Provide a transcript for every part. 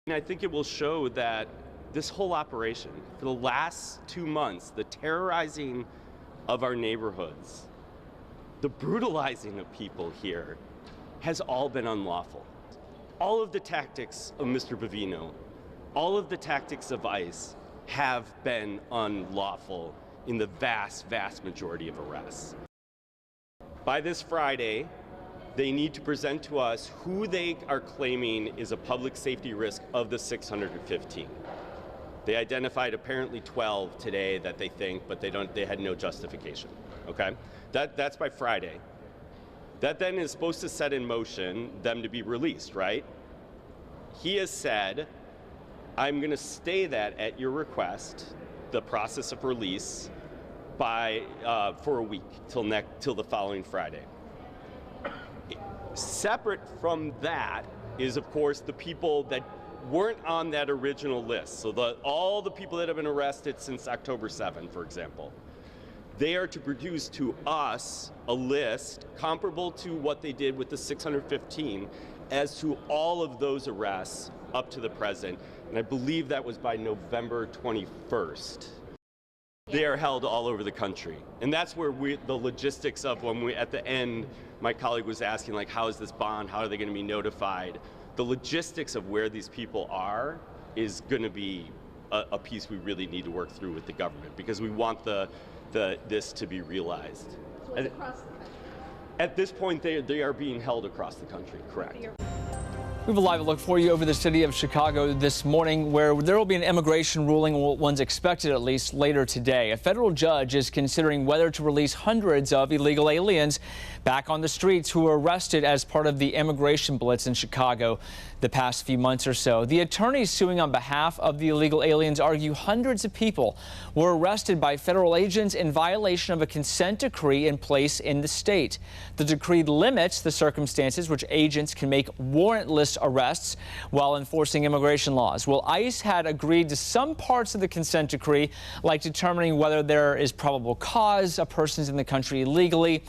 I think it will show that this whole operation, for the last 2 months, the terrorizing of our neighborhoods, the brutalizing of people here, has all been unlawful. All of the tactics of Mr. Bavino, all of the tactics of ICE have been unlawful in the vast, vast majority of arrests. By this Friday, they need to present to us who they are claiming is a public safety risk of the 615. They identified apparently 12 today that they think, but they had no justification, okay? That's by Friday. That then is supposed to set in motion them to be released, right? He has said, I'm gonna stay that at your request, the process of release, for a week, till the following Friday. Separate from that is, of course, the people that weren't on that original list. So all the people that have been arrested since October 7, for example. They are to produce to us a list comparable to what they did with the 615 as to all of those arrests up to the present. And I believe that was by November 21st. They are held all over the country. And that's where the logistics of at the end, my colleague was asking, like, how is this bond? How are they going to be notified? The logistics of where these people are is going to be a piece we really need to work through with the government, because we want this to be realized. So it's across the country? At this point, they are being held across the country, correct. We have a live look for you over the city of Chicago this morning, where there will be an immigration ruling, one's expected at least later today. A federal judge is considering whether to release hundreds of illegal aliens back on the streets who were arrested as part of the immigration blitz in Chicago the past few months or so. The attorneys suing on behalf of the illegal aliens argue hundreds of people were arrested by federal agents in violation of a consent decree in place in the state. The decree limits the circumstances which agents can make warrantless arrests while enforcing immigration laws. Well, ICE had agreed to some parts of the consent decree, like determining whether there is probable cause a person's in the country illegally,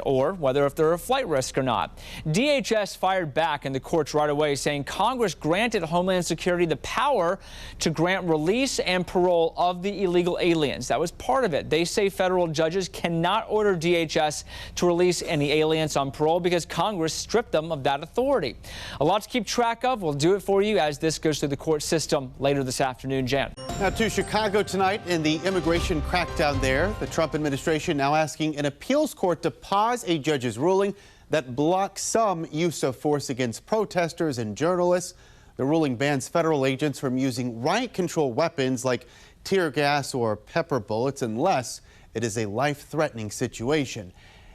or whether if they're a flight risk or not. DHS fired back in the courts right away, saying Congress granted Homeland Security the power to grant release and parole of the illegal aliens. That was part of it. They say federal judges cannot order DHS to release any aliens on parole because Congress stripped them of that authority. A lot to keep track of. We'll do it for you as this goes through the court system later this afternoon. Jan. Now to Chicago tonight in the immigration crackdown there. The Trump administration now asking an appeals court to pause a judge's ruling that blocks some use of force against protesters and journalists. The ruling bans federal agents from using riot control weapons like tear gas or pepper bullets unless it is a life-threatening situation.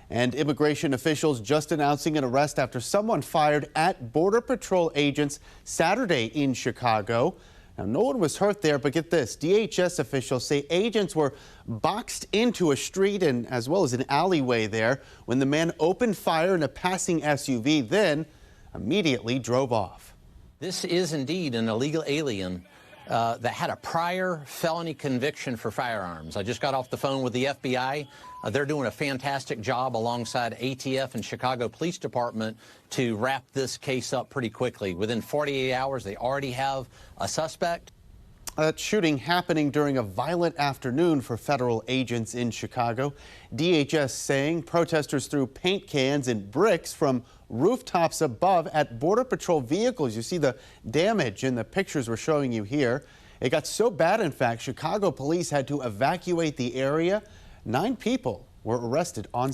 And immigration officials just announcing an arrest after someone fired at Border Patrol agents Saturday in Chicago. Now, no one was hurt there, but get this. DHS officials say agents were boxed into a street and as well as an alleyway there when the man opened fire in a passing SUV, then immediately drove off. This is indeed an illegal alien that had a prior felony conviction for firearms. I just got off the phone with the FBI. They're doing a fantastic job alongside ATF and Chicago Police Department to wrap this case up pretty quickly. Within 48 hours, they already have a suspect. That shooting happening during a violent afternoon for federal agents in Chicago. DHS saying protesters threw paint cans and bricks from rooftops above at Border Patrol vehicles. You see the damage in the pictures we're showing you here. It got so bad, in fact, Chicago police had to evacuate the area. 9 people were arrested on